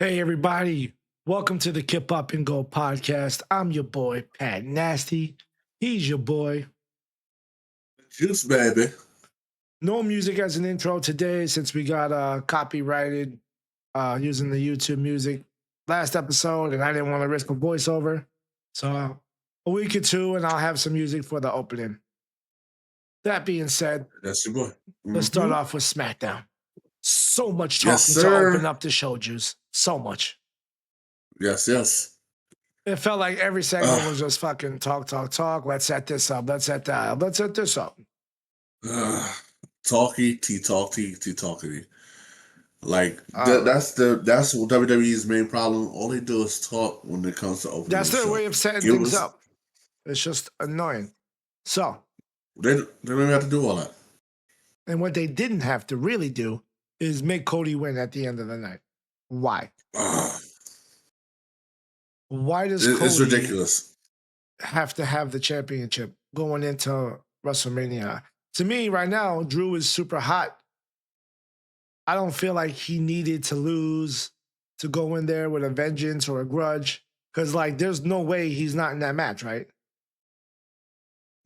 Hey, everybody. Welcome to the Kip Up and Go podcast. I'm your boy, Pat Nasty. He's your boy. Juice, baby. No music as an intro today since we got copyrighted using the YouTube music last episode, and I didn't want to risk a voiceover. So a week or two, and I'll have some music for the opening. That being said, That's your boy. let's start off with SmackDown. So much talking Yes, to sir. open up the show, Juice. So much. Yes. It felt like every segment was just fucking talk. Let's set this up. Let's set that up. Let's set this up. Talky, talky. Like that's what WWE's main problem. All they do is talk when it comes to opening. That's their way of setting things up. It's just annoying. So they don't even have to do all that. And what they didn't have to really do is make Cody win at the end of the night. Why? Why does Cody it's ridiculous have to have the championship going into WrestleMania? To me, right now, Drew is super hot. I don't feel like he needed to lose to go in there with a vengeance or a grudge. Because, like, there's no way he's not in that match, right?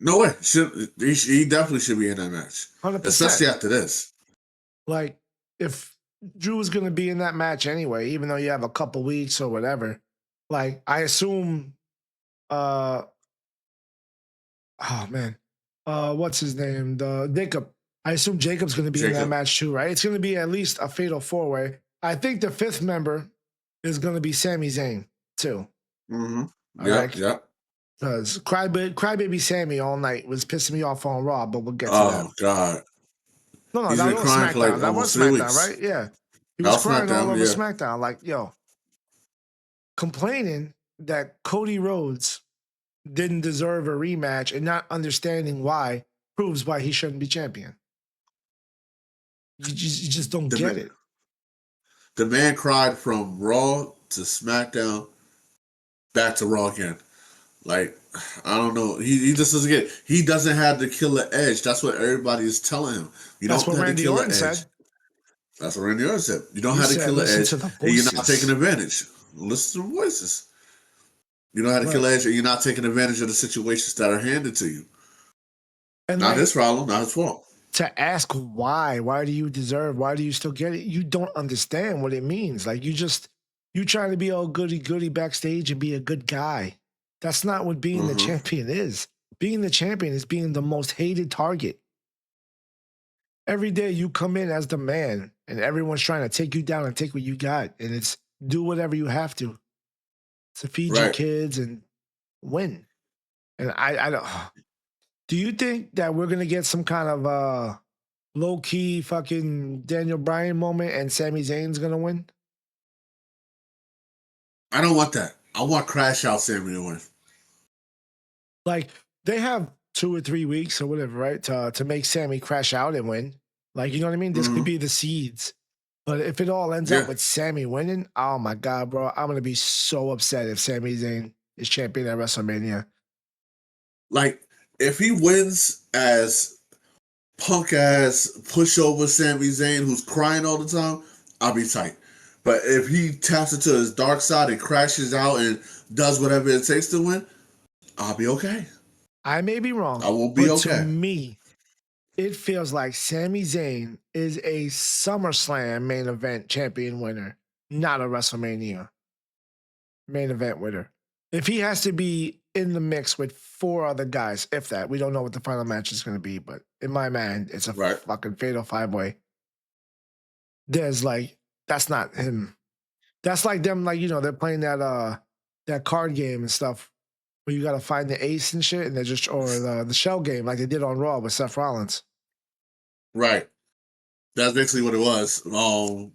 No way. He definitely should be in that match. 100%. Especially after this. Like, if Drew is going to be in that match anyway, even though you have a couple weeks or whatever, like, I assume, what's his name? Jacob. I assume Jacob's going to be in that match too, right? It's going to be at least a fatal four-way. I think the fifth member is going to be Sami Zayn too. Mm-hmm. Yeah. Because Crybaby Sammy all night was pissing me off on Raw, but we'll get to that. Oh, God. No, that was SmackDown. That was SmackDown, right? Yeah. He was crying all over SmackDown. Like, yo, complaining that Cody Rhodes didn't deserve a rematch and not understanding why proves why he shouldn't be champion. You just don't get it. The man cried from Raw to SmackDown back to Raw again. Like, I don't know. He just doesn't get it. He doesn't have the killer edge. That's what everybody is telling him. That's what Randy Orton said. That's what Randy Orton said. You don't have the killer edge, and you're not taking advantage. Listen to the voices. You don't have the killer edge, and you're not taking advantage of the situations that are handed to you. And not his problem, not his fault. To ask why do you still get it? You don't understand what it means. Like, you trying to be all goody backstage and be a good guy. That's not what being the champion is. Being the champion is being the most hated target. Every day you come in as the man and everyone's trying to take you down and take what you got. And it's do whatever you have to feed your kids and win. And I don't. Do you think that we're going to get some kind of low-key fucking Daniel Bryan moment and Sami Zayn's going to win? I don't want that. I want Crash Out Sami to win. Like, they have 2 or 3 weeks or whatever, right, to make Sami crash out and win. Like, you know what I mean? This could be the seeds. But if it all ends up with Sami winning, oh my God, bro, I'm going to be so upset if Sami Zayn is champion at WrestleMania. Like, if he wins as punk-ass pushover Sami Zayn who's crying all the time, I'll be tight. But if he taps into his dark side and crashes out and does whatever it takes to win, I'll be okay. I may be wrong. I will be okay. To me, it feels like Sami Zayn is a SummerSlam main event champion winner, not a WrestleMania main event winner. If he has to be in the mix with 4 other guys, if that, we don't know what the final match is going to be, but in my mind, it's a fucking fatal 5-way. There's like, that's not him. That's like them, like, you know, they're playing that card game and stuff where you got to find the ace and shit, and they're just, or the shell game like they did on Raw with Seth Rollins. Right. That's basically what it was. The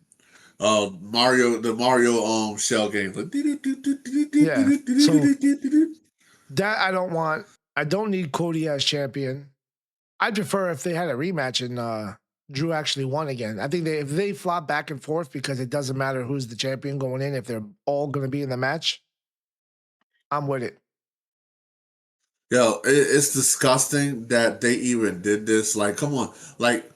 Mario shell game. Yeah. So that I don't want. I don't need Cody as champion. I'd prefer if they had a rematch and Drew actually won again. I think if they flop back and forth because it doesn't matter who's the champion going in, if they're all going to be in the match, I'm with it. Yo, it's disgusting that they even did this. Like, come on. Like,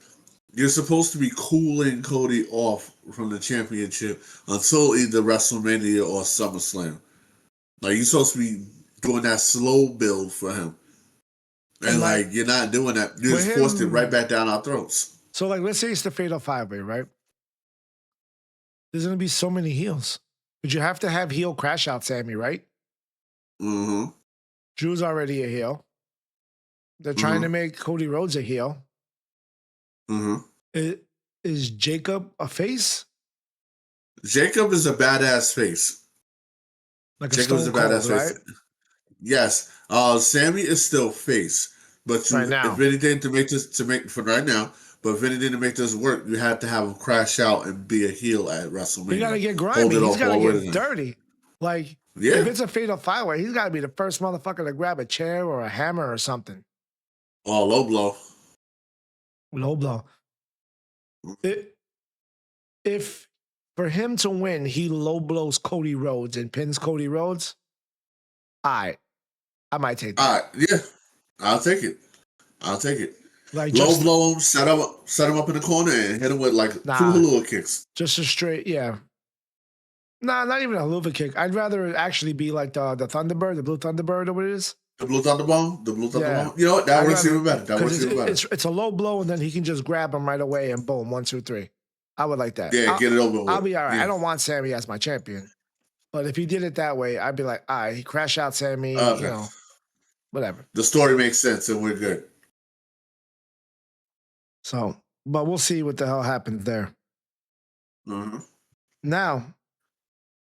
you're supposed to be cooling Cody off from the championship until either WrestleMania or SummerSlam. Like you're supposed to be doing that slow build for him. And And like you're not doing that. You with just forced it right him, back down our throats. so like let's say it's the Fatal 5-Way, right? There's gonna be so many heels. But you have to have heel crash out Sammy, right? Mm-hmm. Drew's already a heel. They're trying to make Cody Rhodes a heel. Mm-hmm. Is Jacob a face? Jacob is a badass face. Like a Jacob is Stone a Cold, badass right? face. Yes. Sammy is still face. But Right if now. anything for right now, but if anything to make this work, you have to have him crash out and be a heel at He gotta WrestleMania. get Hold grimy. it He's off gotta all the way to get the end. dirty. Like if Yeah. it's a Fatal 5-Way, he's gotta be the first motherfucker to grab a chair or a hammer or something. Oh, low blow. Low blow. If for him to win, he low blows Cody Rhodes and pins Cody Rhodes, I might take that. All right, yeah. I'll take it. Like Low just blow him, set him up in the corner and hit him with like 2 halua kicks. just a straight, yeah. Nah, not even a haluva kick. I'd rather it actually be like the Thunderbird, the Blue Thunderbird or what it is. The Blue Thunderbomb? The Blue Thunderbomb? Yeah. You know what? That works even better. It's a low blow and then he can just grab him right away and boom, 1, 2, 3. I would like that. Yeah, get it over with. I'll be all right. Yeah. I don't want Sammy as my champion. But if he did it that way, I'd be like, all right, he crash out Sammy, Okay. you know, whatever. The story makes sense and we're good. So, but we'll see what the hell happens there. Mm-hmm. Now,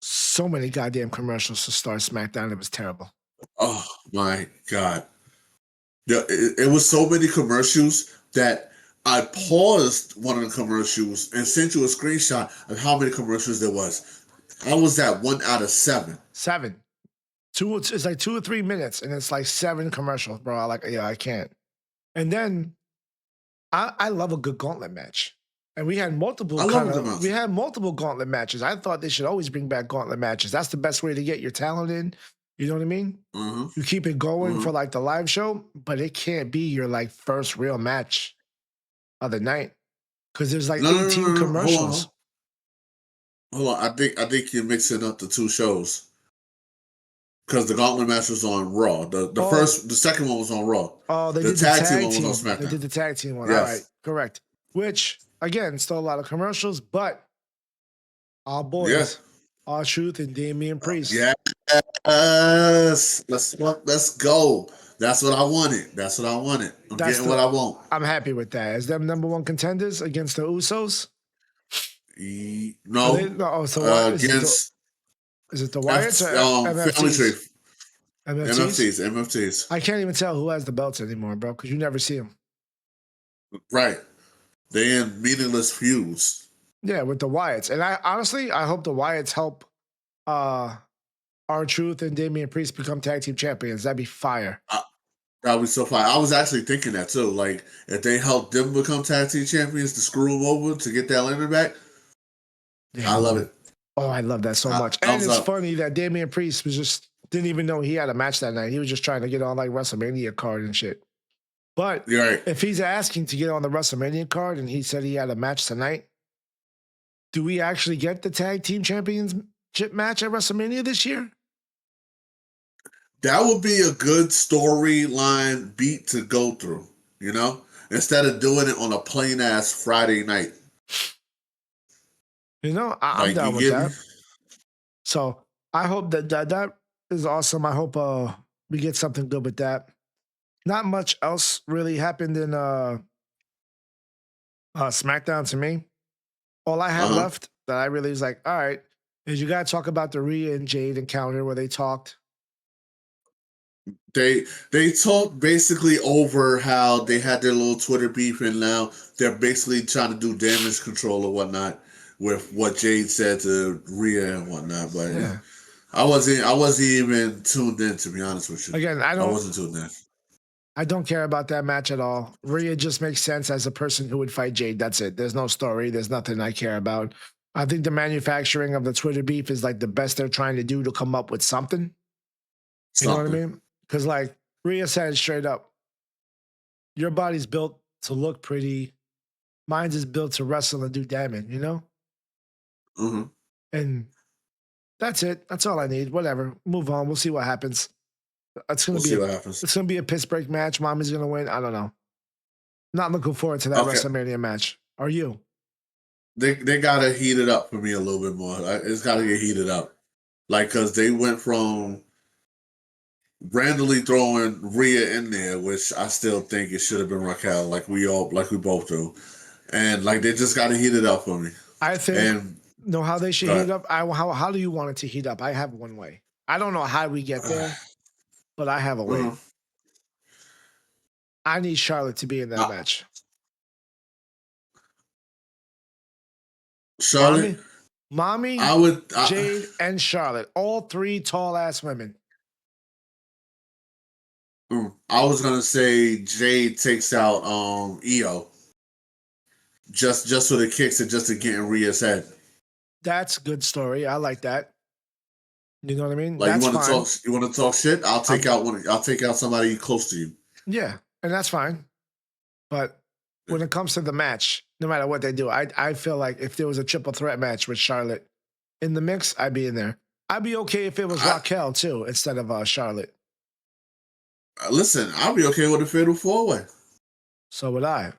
so many goddamn commercials to start SmackDown. It was terrible. Oh my God. It was so many commercials that I paused one of the commercials and sent you a screenshot of how many commercials there was. I was at 1 out of 7. 7. It's like 2 or 3 minutes, and it's like 7 commercials, bro. I can't. And then I love a good gauntlet match. And we had multiple gauntlet matches. I thought they should always bring back gauntlet matches. That's the best way to get your talent in. You know what I mean? Mm-hmm. You keep it going for like the live show, but it can't be your like first real match of the night because there's like 18 commercials. Hold on. I think you're mixing up the 2 shows because the gauntlet match was on Raw. The second one was on Raw. Oh, they did the tag team one on SmackDown. They did the tag team one. Yes. All right, correct. Which again, still a lot of commercials, but our boys, R-Truth and Damian Priest. Yes, let's go. That's what I wanted. I'm getting what I want. I'm happy with that. Is them number 1 contenders against the Usos? No. Against is it the Wyatts or MFTs? MFTs. I can't even tell who has the belts anymore, bro, because you never see them. Right. They're in meaningless feuds. Yeah, with the Wyatts. And I honestly hope the Wyatts help R-Truth and Damian Priest become tag team champions. That'd be fire. That would be so fire. I was actually thinking that too. Like, if they help them become tag team champions to screw them over to get that limit back, I love it. Oh, I love that so much. And it's funny that Damian Priest didn't even know he had a match that night. He was just trying to get on like WrestleMania card and shit. But if he's asking to get on the WrestleMania card and he said he had a match tonight, do we actually get the tag team championship match at WrestleMania this year? That would be a good storyline beat to go through, you know? Instead of doing it on a plain ass Friday night. You know, I'm down with that. So I hope that is awesome. I hope we get something good with that. Not much else really happened in SmackDown to me. All I had left that I really was like, all right, is you got to talk about the Rhea and Jade encounter where they talked. They talked basically over how they had their little Twitter beef and now they're basically trying to do damage control or whatnot with what Jade said to Rhea and whatnot. But I wasn't even tuned in, to be honest with you. Again, I wasn't tuned in. I don't care about that match at all. Rhea just makes sense as a person who would fight Jade. That's it. There's no story. There's nothing I care about. I think the manufacturing of the Twitter beef is like the best they're trying to do to come up with something. You know what I mean? Because like Rhea said straight up, your body's built to look pretty. Mine's is built to wrestle and do damage, you know? Mm-hmm. And that's it. That's all I need. Whatever. Move on. We'll see what happens. It's gonna We'll be see a what happens. it's gonna be a piss break match. Mommy's gonna win. I don't know. Not looking forward to that Okay. WrestleMania match. Are you? They gotta heat it up for me a little bit more. It's gotta get heated up. Like, because they went from randomly throwing Rhea in there, which I still think it should have been Raquel, like we both do. And like they just gotta heat it up for me. I think And know how they should go heat ahead. it up. How do you want it to heat up? I have one way. I don't know how we get there, but I have a way. Mhm. I need Charlotte to be in that Uh, match. Charlotte, Mommy, mommy, I would. Jade, and Charlotte. All three tall ass women. I was gonna say Jade takes out EO just for the kicks and just to get in Rhea's head. That's a good story. I like that. You know what I mean? Like That's fine. you want to talk shit? I'll take out somebody close to you. Yeah, and that's fine. But when it comes to the match, no matter what they do, I feel like if there was a triple threat match with Charlotte in the mix, I'd be in there. I'd be okay if it was Raquel too instead of Charlotte. Listen, I'll be okay with a fatal 4-way. So would I.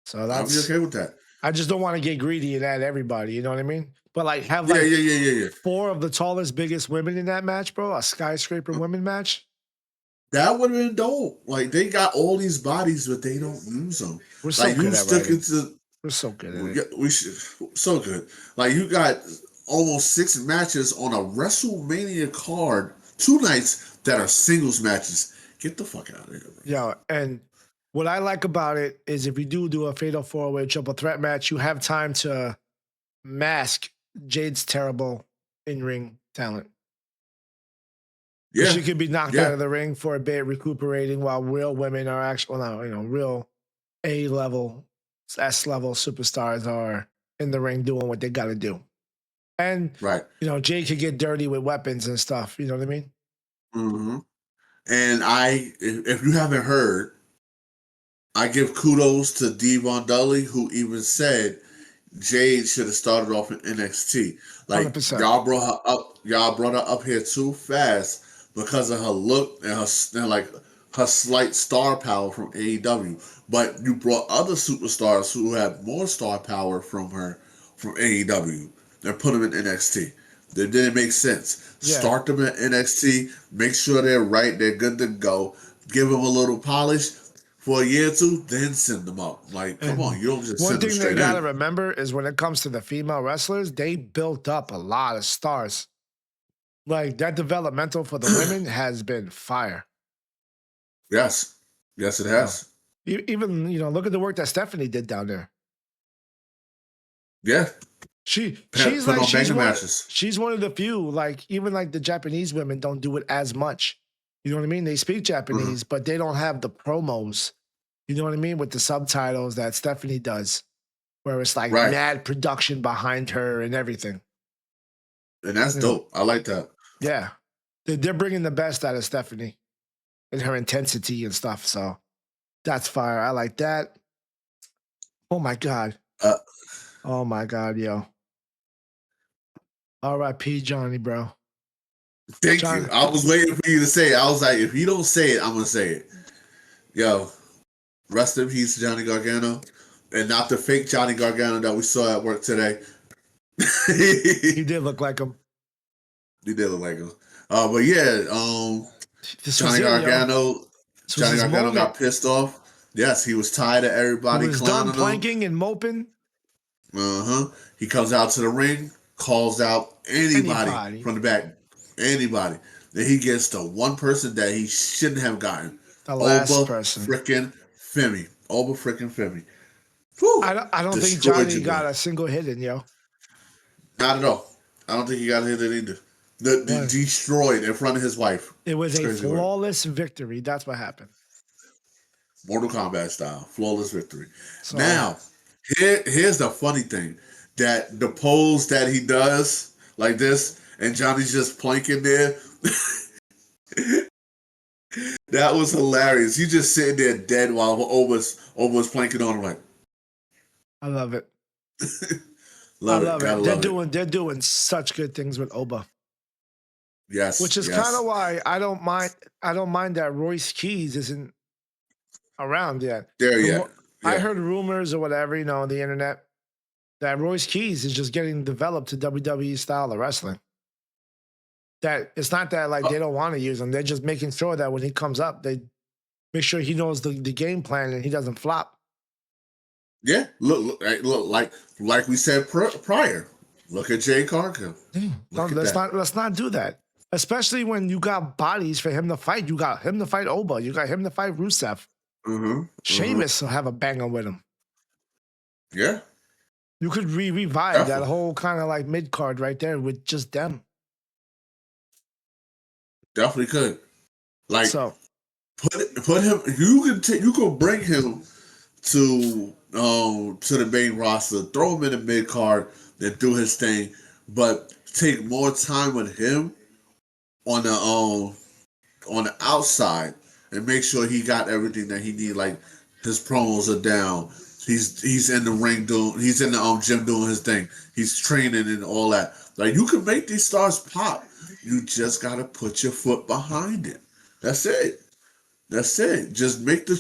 So I'll be that's. okay with that. I just don't want to get greedy and add everybody. You know what I mean? But like have Yeah, like yeah. four of the tallest, biggest women in that match, bro. A skyscraper women match. That would have been dope. Like they got all these bodies, but they don't use them. We're so Like good you at stuck writing. into We're so good at it. we should so good. Like you got almost 6 matches on a WrestleMania card, 2 nights that are singles matches. Get the fuck out of here, bro. Yeah, and what I like about it is if you do a fatal 4-way triple threat match, you have time to mask Jade's terrible in-ring talent. Because Yeah, she could be knocked out yeah, of the ring for a bit, recuperating, while real women are actually, well, real A level, S level superstars are in the ring doing what they got to do. And right. Jade could get dirty with weapons and stuff. You know what I mean? hmm And if you haven't heard, I give kudos to Devon Dudley, who even said Jade should have started off in NXT. Like 100%. y'all brought her up here too fast because of her look and like her slight star power from AEW. But you brought other superstars who had more star power from her from AEW and put them in NXT. That didn't make sense. Yeah. Start them at NXT, make sure they're right, they're good to go, give them a little polish for a year or two, then send them up. Like, come on, you don't just One send them thing they straight got to in. remember is when it comes to the female wrestlers, they built up a lot of stars. Like that developmental for the women has been fire. Yes, yes, it So, has. even look at the work that Stephanie did down there. Yeah, She's put like on banger matches. she's one of the few, like even like the Japanese women don't do it as much. You know what I mean? They speak Japanese, but they don't have the promos. You know what I mean? With the subtitles that Stephanie does, where it's like Right, mad production behind her and everything. and that's You know? dope. I like that. Yeah. They're bringing the best out of Stephanie and her intensity and stuff. So that's fire. I like that. Oh my God. Uh, Oh my God, yo. R.I.P. Johnny, bro. Thank you. John, I was waiting for you to say it. I was like, if you don't say it, I'm gonna say it. Yo, rest in peace, Johnny Gargano, and not the fake Johnny Gargano that we saw at work today. he did look like him. He did look like him. But yeah, This was Johnny it, yo. Gargano. This was Johnny his Gargano moment. got pissed off. Yes, he was tired of He everybody was done clowning him. planking and moping. He comes out to the ring, calls out anybody Anybody. from the back. Anybody. Then he gets to one person that he shouldn't have gotten. The last Oba person. freaking Femi. Oba freaking Femi. I don't think Destroyed Johnny you, got bro. a single hit in, yo. Not at all. I don't think he got hit either. What? Destroyed in front of his wife. It was It's a crazy work. flawless victory. That's what happened. Mortal Kombat style. Flawless victory. So Now, here's the funny thing. That the pose that he does, like this, and Johnny's just planking there. That was hilarious. He just sitting there dead while Oba's planking on him like, I love it. I Love it. love Gotta it. love it. They're doing such good things with Oba, which Yes, is kind of yes. why I don't mind that Royce Keys isn't around yet. There From yet. what I Yeah. heard rumors or whatever, on the internet that Royce Keys is just getting developed to WWE style of wrestling. That it's not that like they Uh, don't want to use him. They're just making sure that when he comes up, they make sure he knows the game plan and he doesn't flop. yeah. Look, like we said prior. Look at Jay Cargill. Look at that. Let's not do that. Especially when you got bodies for him to fight. You got him to fight Oba. You got him to fight Rusev. Mm-hmm. Mm-hmm. Sheamus will have a banger with him. Yeah. You could revive that Definitely. whole kind of like mid card right there with just them. Definitely could. Like So put him. You could bring him to the main roster, throw him in the mid card, then do his thing, but take more time with him on the outside and make sure he got everything that he need. Like his promos are down. He's in the ring doing. He's in the gym doing his thing. He's training and all that. Like you can make these stars pop. You just gotta put your foot behind it. That's it. That's it. Just make the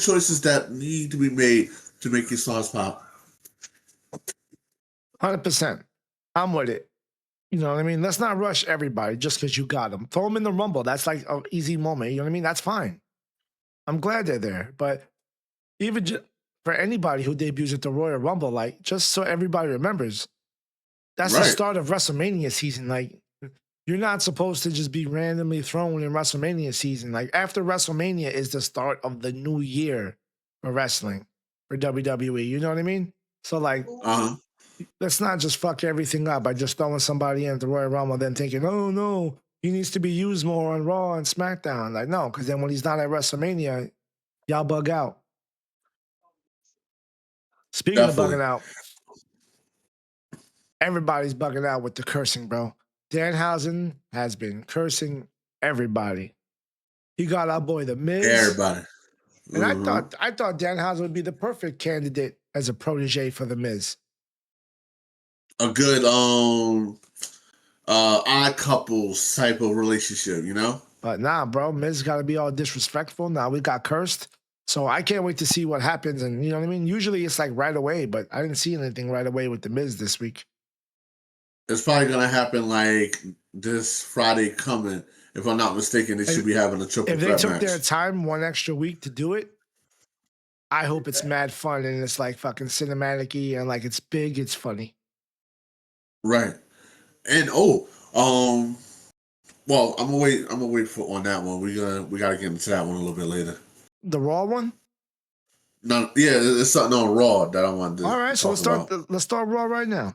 choices that need to be made to make your stars pop. 100%. I'm with it. You know what I mean? Let's not rush everybody just because you got them. Throw them in the Rumble. That's like an easy moment. You know what I mean? That's fine. I'm glad they're there. But even for anybody who debuts at the Royal Rumble, like just so everybody remembers, that's the Right. start of WrestleMania season. Like you're not supposed to just be randomly thrown in WrestleMania season. Like after WrestleMania is the start of the new year for wrestling for WWE. You know what I mean? So like Uh-huh. let's not just fuck everything up by just throwing somebody in at the Royal Rumble, then thinking, oh no, he needs to be used more on Raw and SmackDown. Like, no, because then when he's not at WrestleMania, y'all bug out. Speaking of Definitely. bugging out, everybody's bugging out with the cursing, bro. Danhausen has been cursing everybody. He got our boy The Miz. Everybody. And Mm-hmm. I thought Danhausen would be the perfect candidate as a protege for The Miz. A good odd couples type of relationship, you know? But nah, bro, Miz got to be all disrespectful. Now we got cursed. So I can't wait to see what happens. And you know what I mean? Usually it's like right away, but I didn't see anything right away with The Miz this week. It's probably gonna happen like this Friday coming. If I'm not mistaken, they should be having a triple If they threat took their match. time one extra week to do it, I hope it's mad fun and it's like fucking cinematic-y and like it's big, it's funny. Right. And well, I'm gonna wait for on that one. We gotta get into that one a little bit later. The Raw one? No, yeah, there's something on Raw that I wanted All to right, so talk about. let's start Raw right now.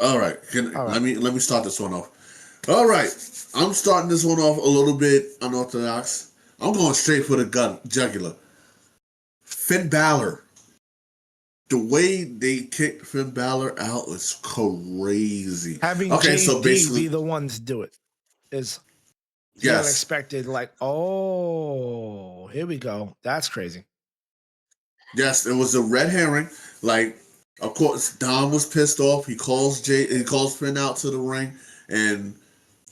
All right, All right. let me start this one off. All right, I'm starting this one off a little bit unorthodox. I'm going straight for the jugular. Finn Balor. The way they kicked Finn Balor out was crazy. Having Okay, so JD basically, be the one to do it is the yes, unexpected, like, oh, here we go. That's crazy. yes, it was a red herring. Like, of course, Dom was pissed off. He calls Finn out to the ring, and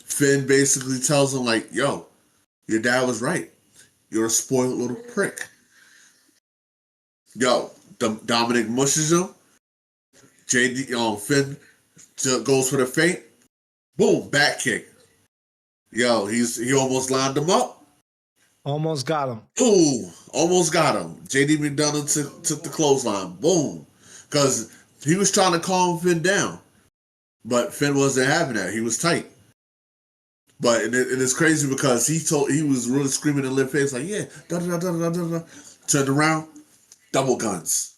Finn basically tells him like, "Yo, your dad was right. You're a spoiled little prick." Yo, Dominic mushes him. Finn goes for the feint. Boom, back kick. Yo, he almost lined him up. Almost got him. Ooh, almost got him. JD McDonough took the clothesline. Boom. Because he was trying to calm Finn down. But Finn wasn't having that. He was tight. But it's crazy because he was really screaming in lip face like, yeah, da da da da da da. Turned around, double guns.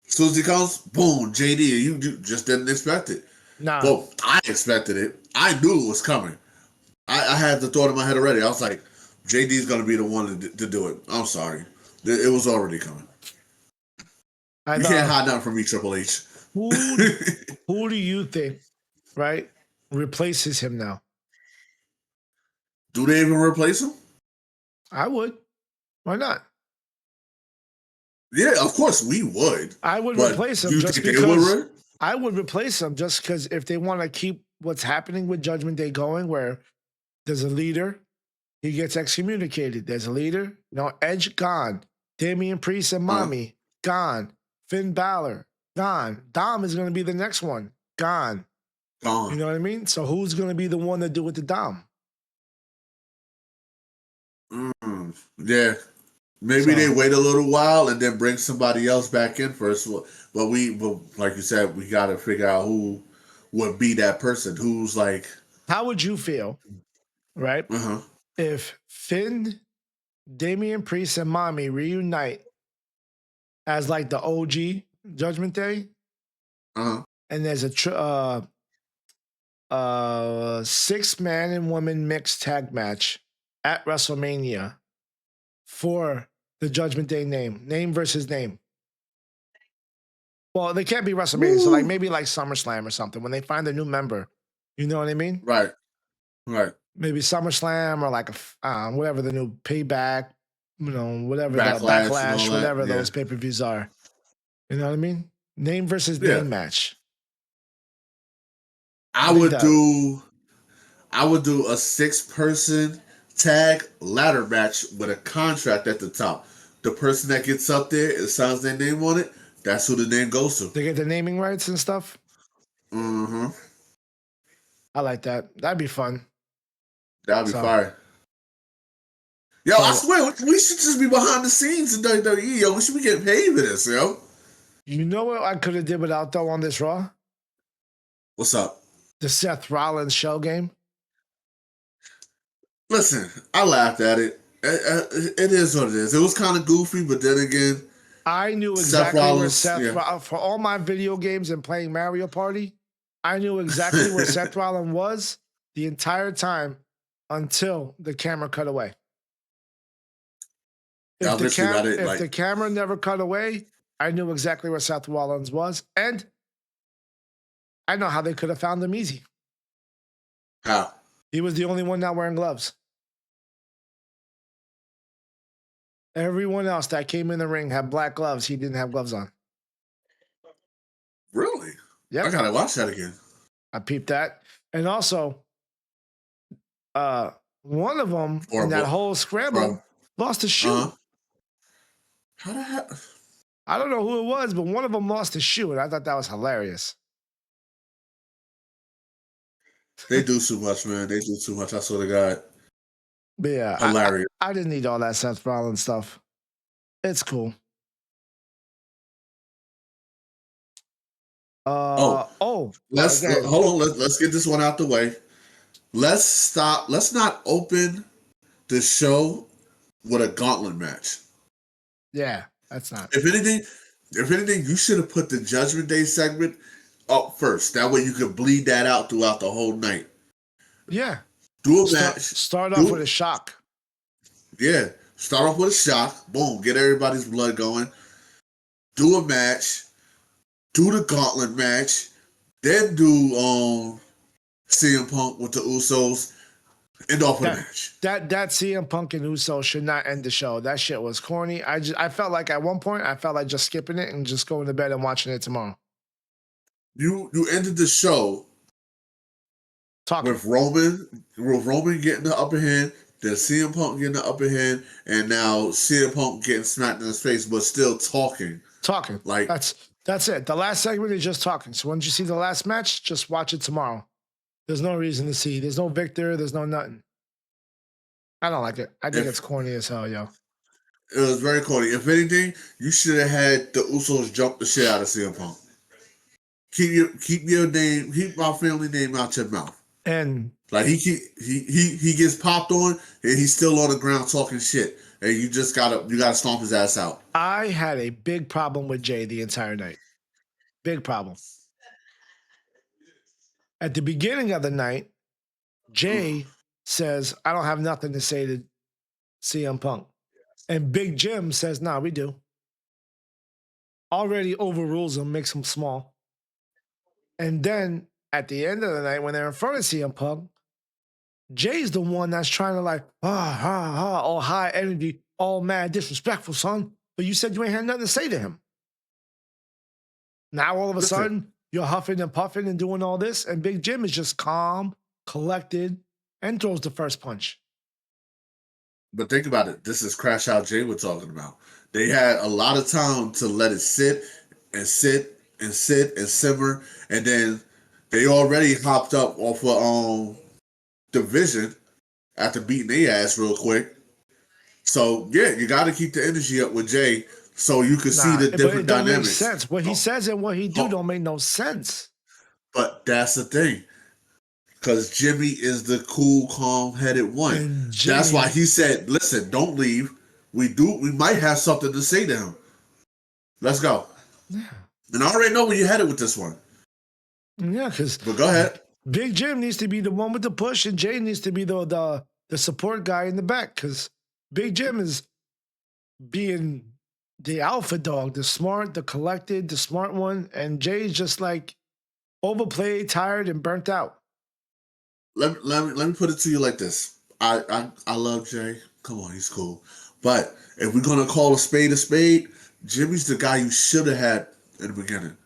As soon as he comes, boom, JD, you just didn't expect it. Nah. Well, I expected it. I knew it was coming. I had the thought in my head already. I was like, JD's going to be the one to do it. I'm sorry. It was already coming. You can't hide nothing from me, Triple H. Who do you think, right, replaces him now? Do they even replace him? I would. Why not? Yeah, of course we would. I would But replace do him you just think they would? because I would replace him just because if they want to keep what's happening with Judgment Day going, where there's a leader, he gets excommunicated. There's a leader, Edge gone, Damian Priest and Mommy gone, Finn Balor gone, Dom is going to be the next one gone. You know what I mean? So who's going to be the one to do with the Dom? Yeah. Maybe they wait a little while and then bring somebody else back in first. But like you said, we got to figure out who would be that person. Who's like. How would you feel, right? If Finn, Damian Priest, and Mommy reunite as like the OG Judgment Day, and there's a 6-man and woman mixed tag match at WrestleMania for the Judgment Day name versus name. Well, they can't be WrestleMania, so like maybe like SummerSlam or something when they find a new member. You know what I mean? Right. Maybe SummerSlam or like whatever the new Payback, whatever the Backlash, Backlash, whatever those pay-per-views are. You know what I mean? Name versus name match. I would do a 6-person tag ladder match with a contract at the top. The person that gets up there and signs their name on it, that's who the name goes to. They get the naming rights and stuff? Mm-hmm. I like that. That'd be fun. That'd be fire. Yo, I swear, we should just be behind the scenes in WWE, yo. We should be getting paid for this, yo. You know what I could have did without, though, on this Raw? What's up? The Seth Rollins show game. Listen, I laughed at it. It is what it is. It was kind of goofy, but then again, I knew exactly where Seth for all my video games and playing Mario Party, I knew exactly where Seth Rollins was the entire time until the camera cut away. If the camera never cut away, I knew exactly where Seth Rollins was, and I know how they could have found him easy. How? He was the only one not wearing gloves. Everyone else that came in the ring had black gloves. He didn't have gloves on. Really? Yeah. I gotta watch that again. I peeped that. And also, one of them in that whole scramble lost his shoe. How the hell? I don't know who it was, but one of them lost his shoe, and I thought that was hilarious. They do too much, man. They do too much. I swear to God. But yeah, hilarious. I didn't need all that Seth Rollins stuff. It's cool. Hold on. Let's get this one out the way. Let's stop. Let's not open the show with a gauntlet match. Yeah, that's not. If anything, you should have put the Judgment Day segment up first. That way you could bleed that out throughout the whole night. Yeah. Do a match. Start off with a shock. Yeah. Start off with a shock. Boom. Get everybody's blood going. Do a match. Do the gauntlet match. Then do CM Punk with the Usos. End off with a match. That CM Punk and Usos should not end the show. That shit was corny. I felt like at one point I felt like just skipping it and just going to bed and watching it tomorrow. You ended the show with Roman getting the upper hand, then CM Punk getting the upper hand, and now CM Punk getting smacked in his face, but still talking. Like that's it. The last segment is just talking. So once you see the last match, just watch it tomorrow. There's no reason to see. There's no victor. There's no nothing. I don't like it. I think it's corny as hell, yo. It was very corny. If anything, you should have had the Usos jump the shit out of CM Punk. Keep your name, keep my family name out your mouth. And like he gets popped on and he's still on the ground talking shit. And you gotta stomp his ass out. I had a big problem with Jay the entire night. Big problem. At the beginning of the night, Jay says, I don't have nothing to say to CM Punk. And Big Jim says, nah, we do. Already overrules him, makes him small. And then at the end of the night, when they're in front of CM Punk, Jay's the one that's trying to all high energy, all mad, disrespectful, son. but you said you ain't had nothing to say to him. Now all of a Listen, sudden you're huffing and puffing and doing all this, and Big Jim is just calm, collected, and throws the first punch. but think about it. This is Crash Out Jay we're talking about. They had a lot of time to let it sit and sit and sit and simmer, and then they already hopped up off of division after beating their ass real quick. So yeah, you got to keep the energy up with Jay so you can see Nah, the but it different don't make dynamics. sense. What he says and what he do don't make no sense. But that's the thing. Because Jimmy is the cool, calm-headed one. And That's why Jimmy, he said, "Listen, don't leave. We might have something to say to him. Let's go." yeah, And I already know where you're headed with this one. because But go ahead. Big Jim needs to be the one with the push, and Jay needs to be the support guy in the back. Because Big Jim is being the alpha dog, the smart, the collected, the smart one, and Jay's just like overplayed, tired, and burnt out. Let me put it to you like this. I love Jay. Come on, he's cool. But if we're gonna call a spade, Jimmy's the guy you should have had in the beginning.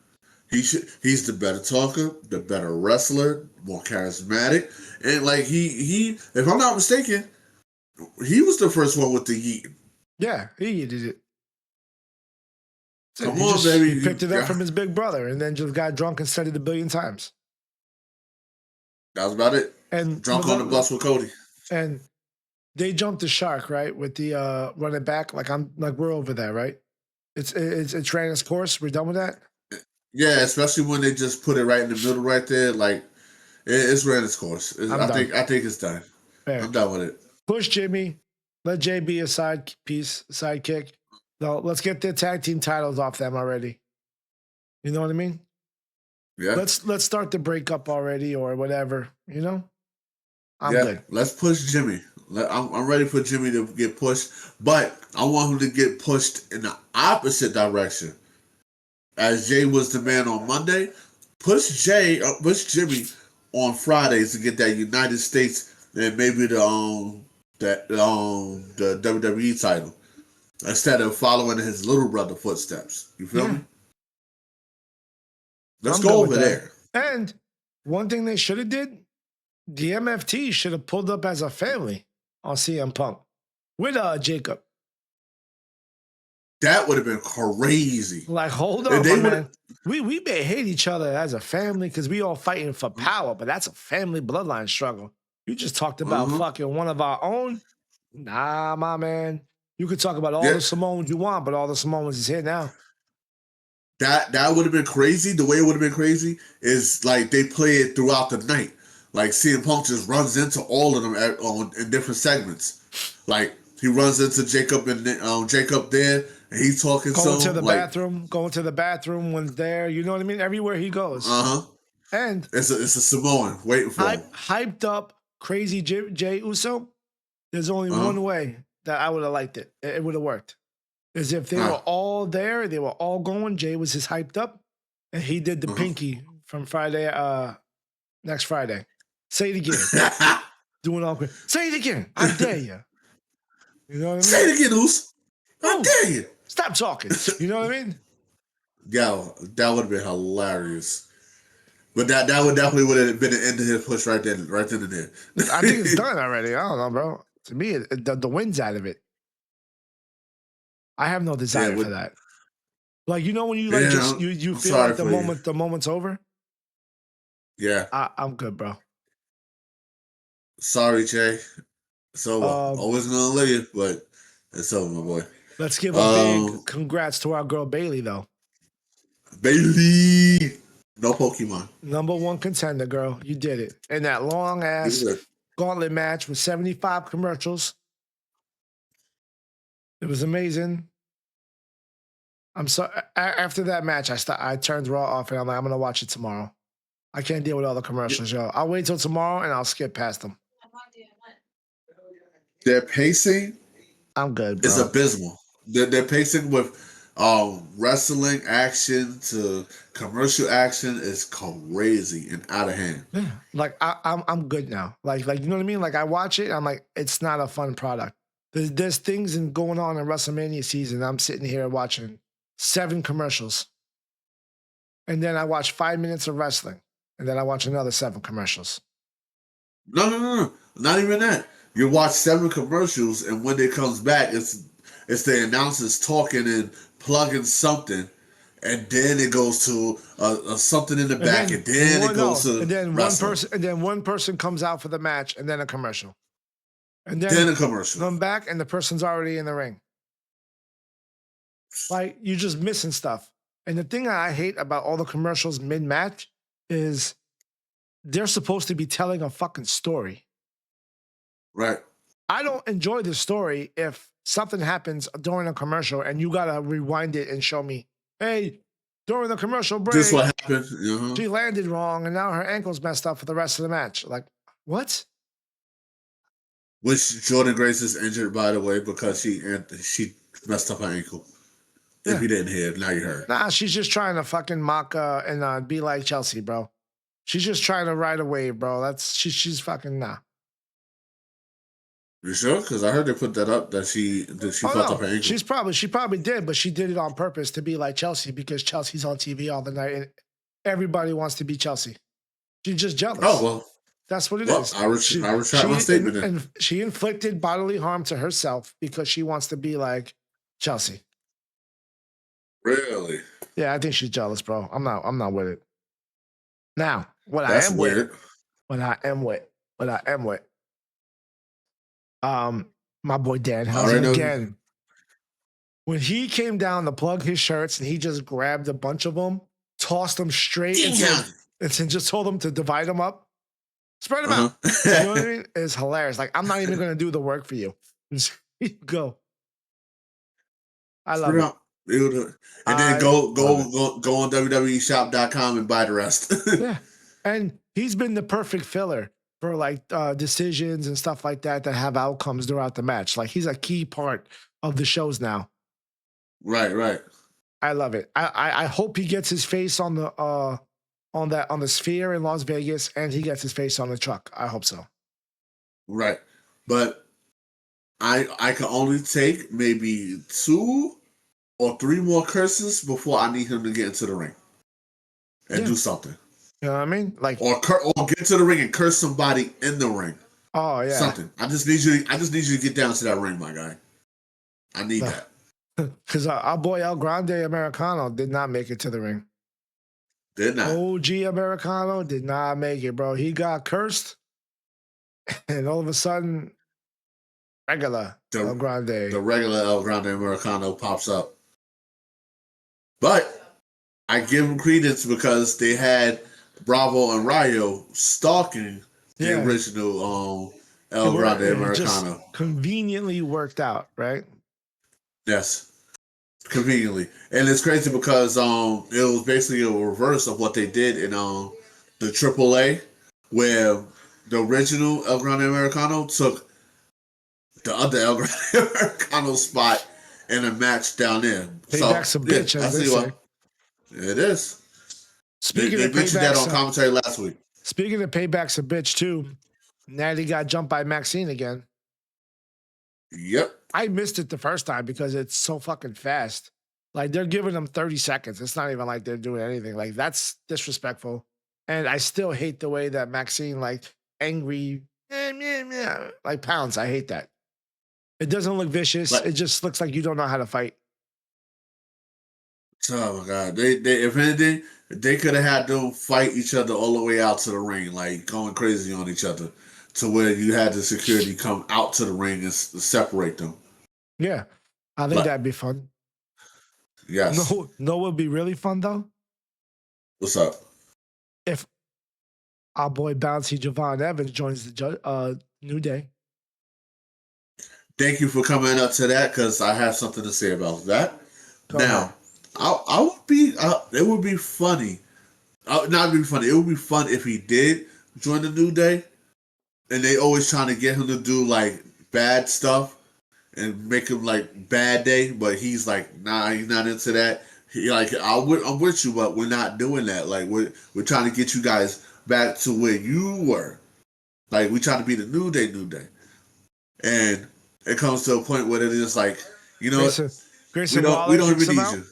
He's the better talker, the better wrestler, more charismatic, and like he if I'm not mistaken, he was the first one with the yeet. Yeah, he did it. Come He on, just baby. he picked it up from his big brother, and then just got drunk and said it a billion times. That was about it. And Drunk on the bus with Cody. And they jumped the shark, right? With the running back. Like we're over that, right? It's ran its course. We're done with that. Yeah, especially when they just put it right in the middle, right there. Like it's ran its course. I think it's done. Fair. I'm done with it. Push Jimmy. Let Jay be a sidekick. No, let's get their tag team titles off them already. You know what I mean? Yeah. Let's start the breakup already or whatever. You know? I'm good. Let's push Jimmy. I'm ready for Jimmy to get pushed, but I want him to get pushed in the opposite direction. As Jay was the man on Monday, push Jimmy on Fridays to get that United States and maybe the WWE title instead of following his little brother footsteps. You feel me? Let's go over there. And one thing they should have did, the MFT should have pulled up as a family on CM Punk with Jacob. That would have been crazy. Like, hold on, man. We may hate each other as a family because we all fighting for power, but that's a family bloodline struggle. You just talked about fucking one of our own. Nah, my man. You could talk about all the Samoans you want, but all the Samoans is here now. That would have been crazy. The way it would have been crazy is like they play it throughout the night. Like CM Punk just runs into all of them in different segments. Like he runs into Jacob and Jacob there, and he's talking going to the bathroom when there. You know what I mean? Everywhere he goes. And it's a Samoan waiting for him. Hyped up, crazy Jay Uso. There's only one way that I would have liked it. It would have worked. Is if they were all there, they were all going. Jay was just hyped up, and he did the pinky from Friday, next Friday. Say it again. Doing all good. Say it again. I dare you. You know what I mean? Say it again, Oos. I dare you. Stop talking. You know what I mean? Yeah, that would have been hilarious. But that would have been the end of his push right then and there. I think it's done already. I don't know, bro. To me, the wind's out of it. I have no desire for that. Like, you know when you like you feel like the moment's over? Yeah. I'm good, bro. Sorry, Jay. So always gonna love you, but it's over, my boy. Let's give a big congrats to our girl Bailey, though. Bailey, no Pokemon. #1 contender, girl. You did it in that long ass gauntlet match with 75 commercials. It was amazing. I'm sorry. After that match, I turned Raw off, and I'm like, I'm gonna watch it tomorrow. I can't deal with all the commercials, yo. I'll wait till tomorrow, and I'll skip past them. Their pacing, I'm good, bro. It's abysmal. Their pacing with wrestling action to commercial action is crazy and out of hand. Yeah. Like I'm good now. Like you know what I mean? Like I watch it, I'm like, it's not a fun product. There's things going on in WrestleMania season. I'm sitting here watching 7 commercials. And then I watch 5 minutes of wrestling. And then I watch another 7 commercials. No. Not even that. You watch 7 commercials, and when it comes back, it's the announcers talking and plugging something, and then it goes to something in the back, and then it goes to and then one person comes out for the match, and then a commercial, and then a commercial. Come back, and the person's already in the ring. Like, you're just missing stuff. And the thing I hate about all the commercials mid-match is they're supposed to be telling a fucking story. Right. I don't enjoy the story if something happens during a commercial and you gotta rewind it and show me, hey, during the commercial break, this is what happened. Uh-huh. She landed wrong and now her ankle's messed up for the rest of the match. Like, what? Which Jordan Grace is injured, by the way, because she messed up her ankle. Yeah. If you didn't hear it, now you heard. Nah, she's just trying to fucking mock and be like Chelsea, bro. She's just trying to ride a wave, bro. She's fucking nah. You sure? Because I heard they put that up that she fucked up her ankle. She probably did, but she did it on purpose to be like Chelsea because Chelsea's on TV all the night and everybody wants to be Chelsea. She's just jealous. Oh well, that's what it is. I retract my statement. And she inflicted bodily harm to herself because she wants to be like Chelsea. Really? Yeah, I think she's jealous, bro. I'm not with it. Now, what That's I am weird. with. My boy Dan Housen again. When he came down to plug his shirts and he just grabbed a bunch of them, tossed them straight and just told them to divide them up, spread them out. You know what I mean? It's hilarious. Like, I'm not even going to do the work for you. Just go. I love it. And then go on WWEshop.com and buy the rest. Yeah. And he's been the perfect filler for like decisions and stuff like that have outcomes throughout the match. Like, he's a key part of the shows now. Right. I love it. I hope he gets his face on the sphere in Las Vegas and he gets his face on the truck. I hope so. Right. But I can only take maybe 2 or 3 more curses before I need him to get into the ring and do something. You know what I mean? Like, or get into the ring and curse somebody in the ring. Oh yeah, something. I just need you to get down to that ring, my guy. I need that. Because our boy El Grande Americano did not make it to the ring. Did not. OG Americano did not make it, bro. He got cursed, and all of a sudden, El Grande. The regular El Grande Americano pops up. But I give him credence because they had Bravo and Rayo stalking the original El Grande Americano. Just conveniently worked out, right? Yes, conveniently. And it's crazy because it was basically a reverse of what they did in the AAA, where the original El Grande Americano took the other El Grande Americano spot in a match down there. Payback's a bitch, as they say. It is. Speaking they of mentioned that on commentary last week. Speaking of Payback's a bitch too, Natty got jumped by Maxine again. Yep. I missed it the first time because it's so fucking fast. Like, they're giving them 30 seconds. It's not even like they're doing anything. Like, that's disrespectful. And I still hate the way that Maxine, like, angry, like, pounds. I hate that. It doesn't look vicious. It just looks like you don't know how to fight. Oh my God! They if anything, they could have had them fight each other all the way out to the ring, like going crazy on each other, to where you had the security come out to the ring and separate them. Yeah, I think that'd be fun. Yes. No, would be really fun though. What's up? If our boy Bouncy Javon Evans joins the New Day. Thank you for coming up to that, because I have something to say about that. Go ahead. I would be. It would be funny. Not be funny. It would be fun if he did join the New Day, and they always trying to get him to do like bad stuff and make him like Bad Day, but he's like, nah, he's not into that. He like, I'm with you, but we're not doing that. Like, we're trying to get you guys back to where you were. Like, we trying to be the New Day, and it comes to a point where they're just like, you know what, Grayson we Grayson don't we Waller don't kicks even him need out.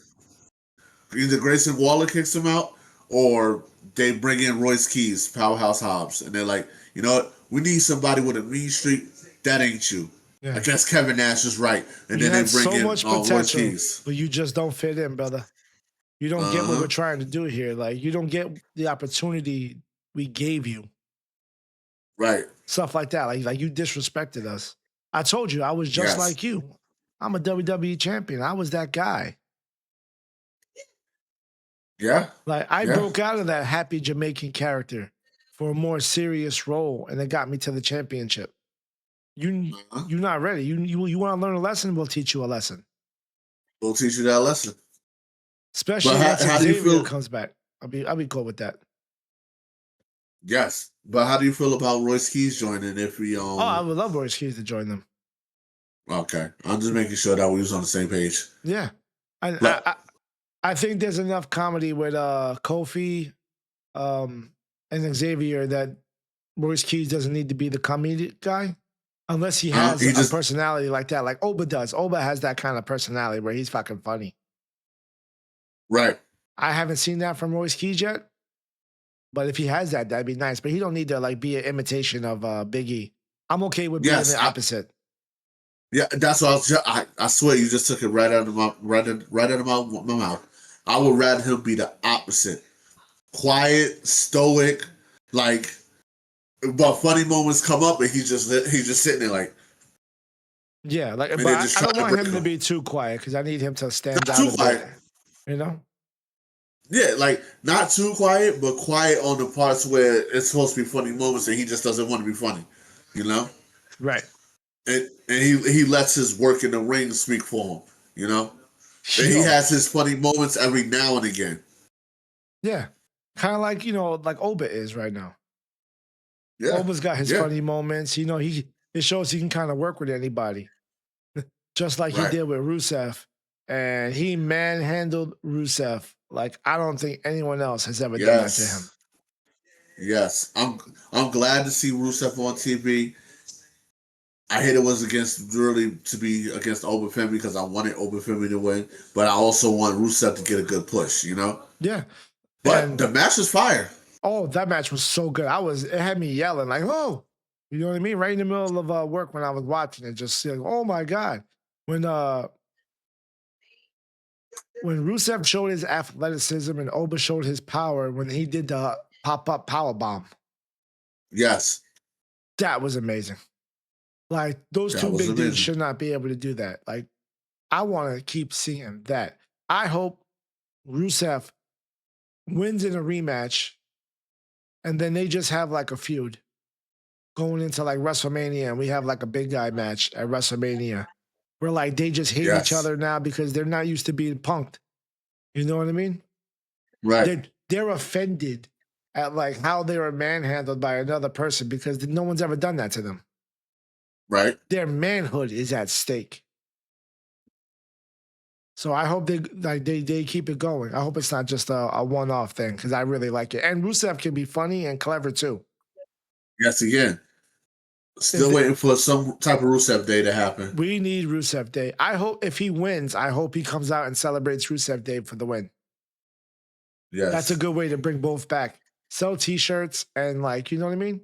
you. Either Grayson Waller kicks him out, or they bring in Royce Keys, Powerhouse Hobbs, and they're like, you know what, we need somebody with a mean streak. That ain't you. I Yeah. guess Kevin Nash is right, and You then they had bring so in much Royce potential, Keys. but you just don't fit in, brother. You don't get what Uh we're huh. trying to do here. Like you don't get the opportunity we gave you. Right. Stuff like that. Like you disrespected us. I told you I was just Yes. like you. I'm a WWE champion. I was that guy. Yeah. Like I Yeah. broke out of that happy Jamaican character for a more serious role, and it got me to the championship. Uh-huh. You're not ready. You want to learn a lesson? We'll teach you a lesson. We'll teach you that lesson. But Especially once how do you Xavier feel? comes back. I'll be cool with that. Yes. But how do you feel about Royce Keys joining? If we Oh, I would love Royce Keys to join them. Okay, I'm just making sure that we was on the same page. Yeah, I But I, I think there's enough comedy with Kofi, um, and Xavier that Royce Keys doesn't need to be the comedic guy unless he has he a just personality like that, like Oba does. Oba has that kind of personality where he's fucking funny. right. I haven't seen that from Royce Keys yet, but if he has that, that'd be nice. But he don't need to like be an imitation of Biggie. I'm okay with being Yes. the opposite. Yeah. That's what I was. I swear you just took it right out of my right out of my mouth. I would rather him be the opposite. Quiet, stoic, like. But funny moments come up and he's just sitting there like, Yeah, like, and but they're just I trying don't to want break him to him. be too quiet because I need him to stand Not out too a bit. quiet. You know? Yeah, like not too quiet, but quiet on the parts where it's supposed to be funny moments and he just doesn't want to be funny. You know? Right. And he lets his work in the ring speak for him, you know? And he Yo, has his funny moments every now and again. yeah. Kind of like, like Oba is right now. Yeah. Oba's got his Yeah. funny moments. It shows he can kind of work with anybody. Just like he Right. did with Rusev. And he manhandled Rusev. Like I don't think anyone else has ever done that to him. Yes. Yes. I'm glad to see Rusev on TV. I hate it was against really to be against Obafemi because I wanted Obafemi to win, but I also want Rusev to get a good push, you know? Yeah. But And the match was fire. oh, that match was so good. It had me yelling like, oh, you know what I mean? Right in the middle of work when I was watching it, just saying, oh my God. When uh when Rusev showed his athleticism and Oba showed his power when he did the pop-up power bomb, Yes. that was amazing. Like those That two was big dudes amazing. should not be able to do that. Like I want to keep seeing that. I hope Rusev wins in a rematch and then they just have like a feud going into like WrestleMania and we have like a big guy match at WrestleMania where like they just hate each Yes. other now because they're not used to being punked. You know what I mean? Right. They're offended at like how they were manhandled by another person because no one's ever done that to them. Right. Their manhood is at stake. So I hope they keep it going. I hope it's not just a one-off thing because I really like it. And Rusev can be funny and clever too. Yes, again. If Still the, waiting for some type of Rusev Day to happen. we need Rusev Day. I hope if he wins, I hope he comes out and celebrates Rusev Day for the win. That's a Yes. good way to bring both back. Sell T-shirts and like, you know what I mean?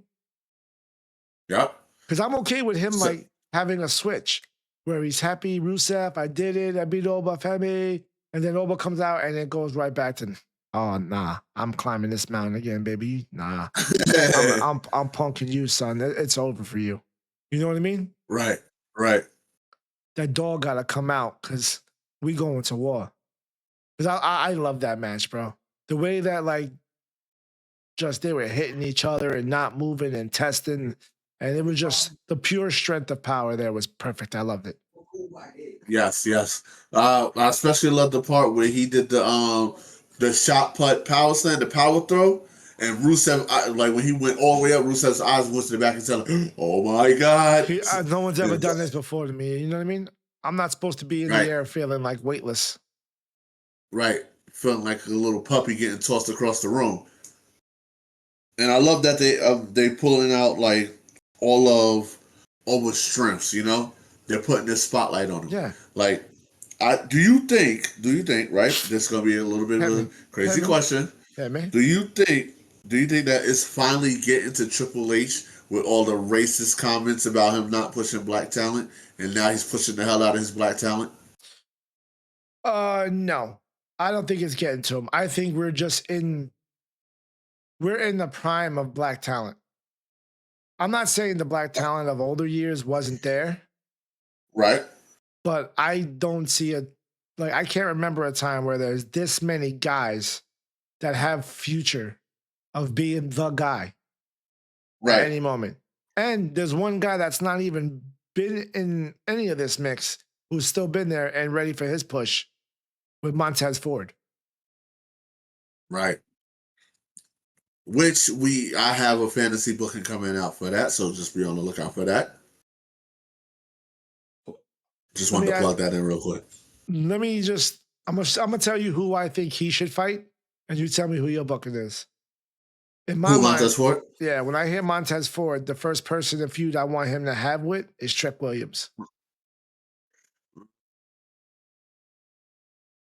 Yep. Because I'm okay with him So, like having a switch where he's happy, Rusev, I did it, I beat Oba Femi, and then Oba comes out and it goes right back to, oh nah, I'm climbing this mountain again, baby. Nah, I'm punking you, son. It's over for you. You know what I mean? right. Right. That dog gotta come out because we going to war. Because I love that match, bro. The way that like just they were hitting each other and not moving and testing. And it was just the pure strength of power there was perfect. I loved it. Yes. Yes. I especially love the part where he did the shot put power slam, the power throw, and Rusev like when he went all the way up, Rusev's eyes went to the back and said, "Oh my god!" No one's ever done this before to me. You know what I mean? I'm not supposed to be in the Right. air feeling like weightless. Right. Feeling like a little puppy getting tossed across the room. And I love that they pulling out like all of Oba's strengths, you know, they're putting this spotlight on him. Yeah. Like, do you think, right? This is gonna be a little bit Hit of me. a crazy question. Hit me. Do you think that it's finally getting to Triple H with all the racist comments about him not pushing black talent, and now he's pushing the hell out of his black talent? No. I don't think it's getting to him. I think we're in the prime of black talent. I'm not saying the black talent of older years wasn't there, Right. but I don't see I can't remember a time where there's this many guys that have future of being the guy at Right. any moment. And there's one guy that's not even been in any of this mix who's still been there and ready for his push with Montez Ford. Right. I have a fantasy booking coming out for that, so just be on the lookout for that. Just Let wanted me to ask, plug that in real quick. let me just I'm gonna tell you who I think he should fight, and you tell me who your booking is. In my Who mind, Montez Ford? yeah, when I hear Montez Ford, the first person to feud I want him to have with is Trick Williams.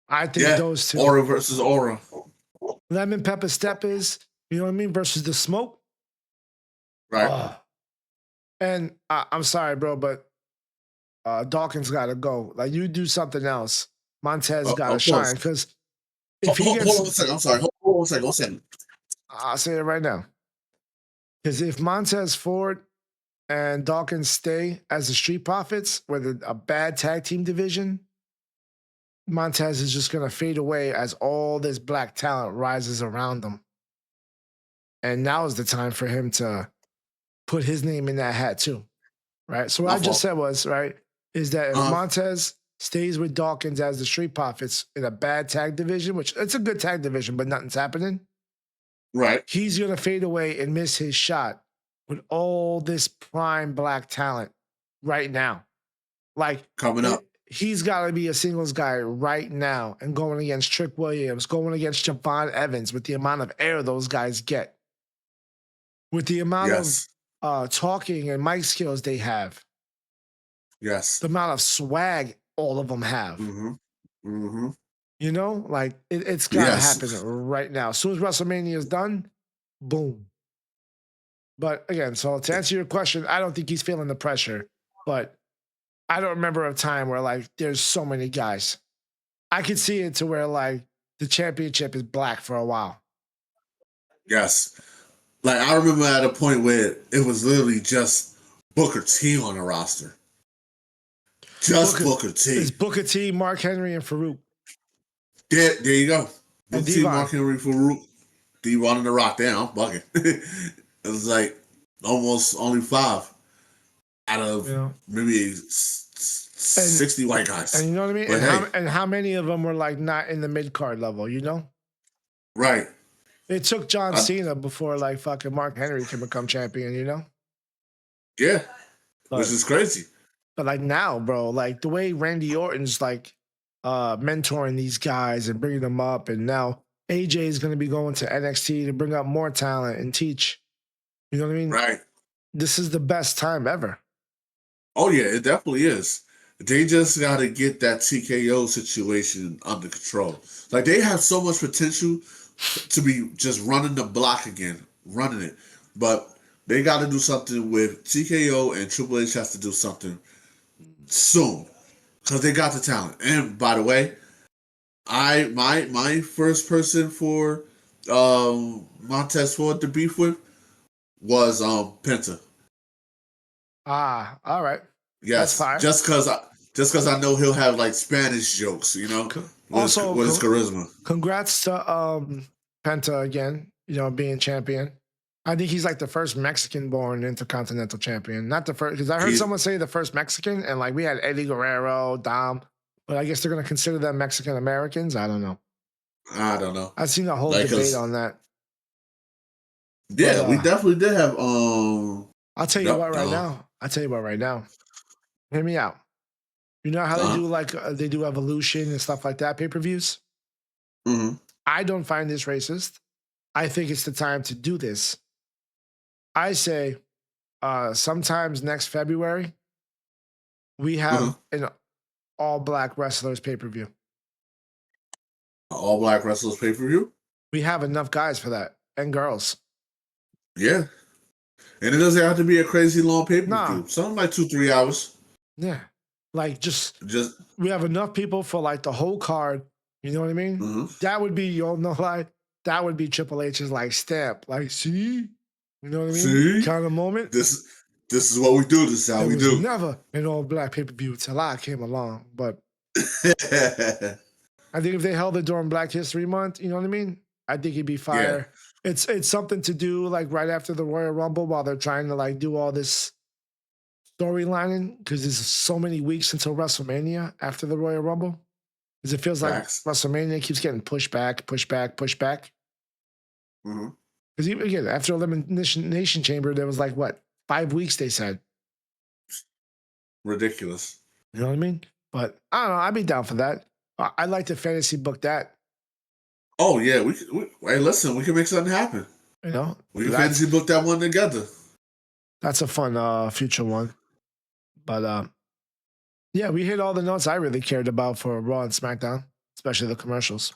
I think Yeah. those two. Aura versus Aura. Lemon Pepper Steppers, you know what I mean, versus the Smoke. Right. And I'm sorry, bro, but Dawkins got to go. Like, you do something else. Montez got to Of course. shine, because if he Hold gets, on a second. I'm sorry. Hold on a second. One second. I'll say it right now. Because if Montez Ford and Dawkins stay as the Street Profits with a bad tag team division, Montez is just going to fade away as all this black talent rises around them. And now is the time for him to put his name in that hat too, right? So what I just said was, right, is that if Montez stays with Dawkins as the Street Profits in a bad tag division, which it's a good tag division, but nothing's happening, right, he's going to fade away and miss his shot with all this prime black talent right now. Like, coming up. He's got to be a singles guy right now and going against Trick Williams, going against Javon Evans with the amount of air those guys get, with the amount of talking and mic skills they have. Yes. The amount of swag all of them have. Mm-hmm. Mm-hmm. You know, like it's got to happen right now. As soon as WrestleMania is done, boom. But again, so to answer your question, I don't think he's feeling the pressure, but I don't remember a time where like there's so many guys. I could see it to where like the championship is black for a while. Yes. Like, I remember at a point where it was literally just Booker T on the roster. Just Booker T. It's Booker T, Mark Henry, and Farouk. There you go. And Booker T, Mark Henry, Farouk. D1 and The Rock. Damn, I'm bugging. It was like almost only 5 out of maybe 60 white guys. And you know what I mean? And how many of them were like not in the mid-card level, you know? Right. It took John Cena before like fucking Mark Henry can become champion, you know? Yeah. Which is crazy. But like now, bro, like the way Randy Orton's like mentoring these guys and bringing them up, and now AJ is going to be going to NXT to bring up more talent and teach. You know what I mean? Right. This is the best time ever. Oh yeah, it definitely is. They just got to get that TKO situation under control. Like, they have so much potential to be just running the block again, running it. But they got to do something with TKO, and Triple H has to do something soon because they got the talent. And by the way, my first person for Montez Ford to beef with was Penta. Ah, all right. Yes, just because I know he'll have like Spanish jokes, you know, with his charisma. Congrats to Penta again, you know, being champion. I think he's like the first Mexican-born Intercontinental Champion. Not the first, because I heard someone say the first Mexican, and like we had Eddie Guerrero, Dom, but I guess they're going to consider them Mexican Americans. I don't know. I've seen a whole debate on that. Yeah, but, we definitely did have. I'll tell you what right now. Hear me out. You know how they do like they do Evolution and stuff like that, pay-per-views? Mm-hmm. I don't find this racist. I think it's the time to do this. I say sometimes next February, We Uh-huh. have an all black wrestlers pay per view. All Black Wrestlers pay per view. We have enough guys for that and girls. Yeah, and it doesn't have to be a crazy long pay per Nah, view. Something like 2-3 hours. yeah. Like just Just. we have enough people for like the whole card. You know what I mean? Mm-hmm. That would be, you'll know, like that would be Triple H's like stamp. Like, see, you know what I mean? See, Kind of moment. this is what we do. This is how There we was do. never an all black pay per view till I came along. But I think if they held it during Black History Month, you know what I mean? I think it'd be Yeah, fire. It's something to do like right after the Royal Rumble while they're trying to like do all this storylining because there's so many weeks until WrestleMania after the Royal Rumble. Because it feels like facts. WrestleMania keeps getting pushed back, pushed back, pushed back. Mm-hmm. Because even again, after Elimination Chamber, there was like what, 5 weeks they said. Ridiculous. You know what I mean? But I don't know. I'd be down for that. I'd like to fantasy book that. Oh yeah, hey, listen, we can make something happen. You know, We can fantasy book that one together. That's a fun future one. But yeah, we hit all the notes I really cared about for Raw and SmackDown, especially the commercials.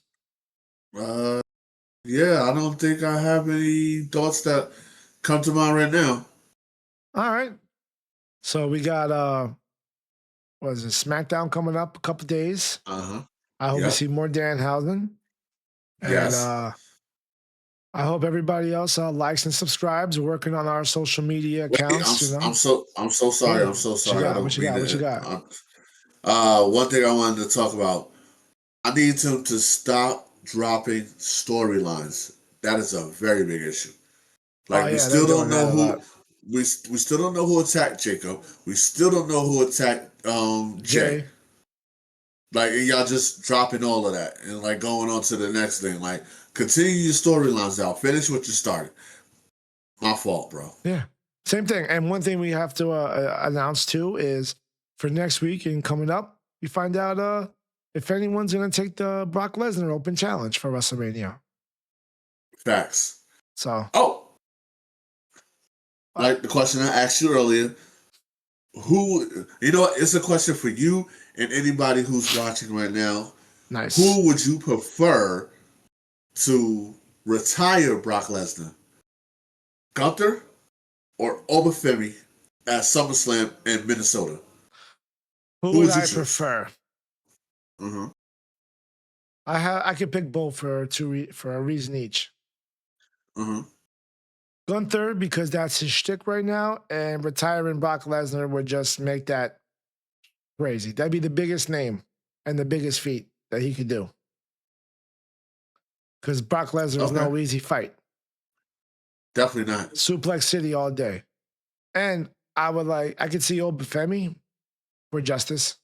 Yeah, I don't think I have any thoughts that come to mind right now. All right. So we got what is it, SmackDown coming up a couple days. Uh-huh. I hope we Yep. see more Danhausen. Yes. And I hope everybody else likes and subscribes. We're working on our social media accounts. I'm so sorry. Hey, I'm so sorry. I don't what you mean got? What you it. got? One thing I wanted to talk about. I need him to stop dropping storylines. That is a very big issue. Like we Yeah, still they're don't doing know that a who lot. we still don't know who attacked Jacob. We still don't know who attacked Jay. Like and y'all just dropping all of that and like going on to the next thing. Like continue your storylines out. Finish what you started. My fault, bro. Yeah, same thing. And one thing we have to announce too is for next week and coming up, you find out if anyone's going to take the Brock Lesnar Open Challenge for WrestleMania. Facts. So, like the question I asked you earlier, who, you know what, it's a question for you and anybody who's watching right now. Nice. Who would you prefer to retire Brock Lesnar? Gunther or Obafemi at SummerSlam in Minnesota? Who would I prefer? Mm-hmm. I could pick both for a reason each. Mm-hmm. Gunther, because that's his shtick right now, and retiring Brock Lesnar would just make that crazy. That'd be the biggest name and the biggest feat that he could do. Because Brock Lesnar is no easy fight. Definitely not. Suplex City all day. And I could see Obafemi for Justice.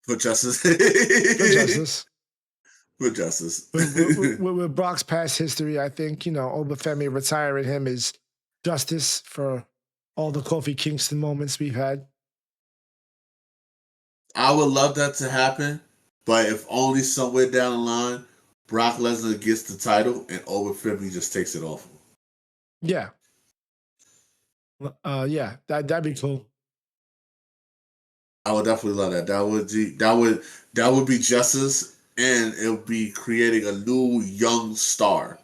For Justice. For Justice. For Justice. With Brock's past history, I think, Obafemi retiring him is justice for all the Kofi Kingston moments we've had. I would love that to happen, but if only somewhere down the line, Brock Lesnar gets the title and Obafemi just takes it off him. Yeah. Yeah, that'd be cool. I would definitely love that. That would be justice, and it would be creating a new young star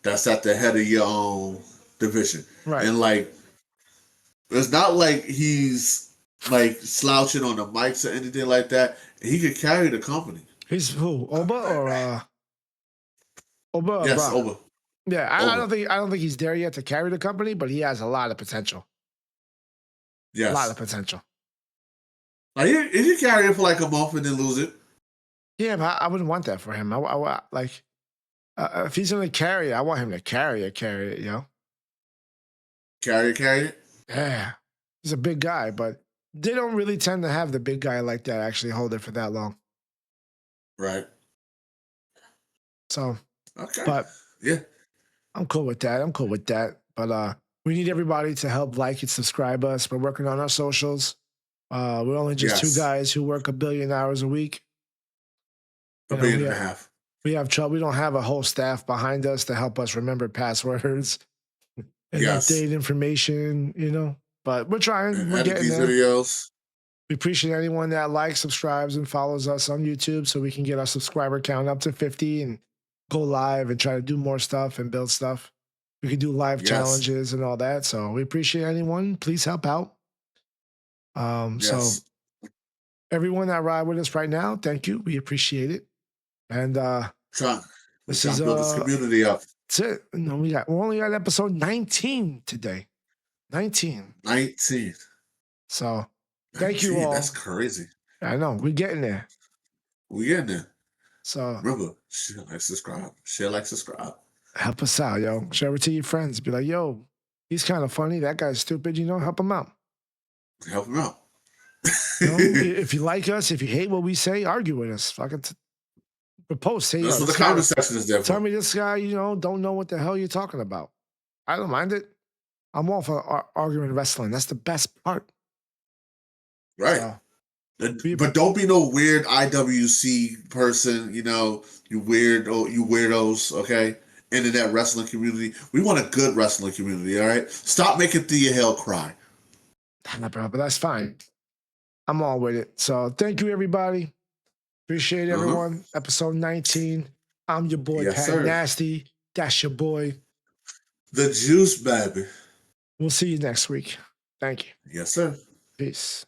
that's at the head of your own division. Right. And like, it's not like he's like slouching on the mics or anything like that. He could carry the company. He's who? Oba or Oba or yes, Brock? Oba. Yeah, I don't think he's there yet to carry the company, but he has a lot of potential. Yes. A lot of potential. Like if you carry it for like a month and then lose it. Yeah, but I wouldn't want that for him. If he's gonna carry it, I want him to carry it, you know? Carry it? Yeah. He's a big guy, but they don't really tend to have the big guy like that actually hold it for that long. Right. So, okay. But yeah, I'm cool with that. But we need everybody to help like and subscribe us. We're working on our socials. We're only just two guys who work 1 billion hours a week. A billion and a half. We have trouble. We don't have a whole staff behind us to help us remember passwords and update information, But we're trying. and We're edit getting these there. videos. We appreciate anyone that likes, subscribes, and follows us on YouTube so we can get our subscriber count up to 50 and go live and try to do more stuff and build stuff. We can do live Yes. challenges and all that. So we appreciate anyone. Please help out. So Yes. everyone that ride with us right now, thank you. We appreciate it. And We're this trying is to build this community up. that's it. No, we only got episode 19 today. 19. 19. So thank you 19. all. That's crazy. I know we're getting there. We getting there. So Remember, share, like, subscribe. Share, like, subscribe. help us out, yo. Share it to your friends. Be like, yo, he's kind of funny. That guy's stupid. Help him out. Help him out. If you like us, if you hate what we say, argue with us. Fucking propose. Say, That's yo, what the this guy, comment section is there tell for. me this guy, don't know what the hell you're talking about. I don't mind it. I'm all for arguing wrestling. That's the best part. Right. So, but don't be no weird IWC person, you weirdos, okay? Internet wrestling community. We want a good wrestling community, all right? Stop making Thea Hale cry. But that's fine. I'm all with it. So thank you, everybody. Appreciate everyone. Episode 19. I'm your boy, Yes, Pat sir. Nasty. That's your boy. The Juice Baby. We'll see you next week. Thank you. Yes, sir. Peace.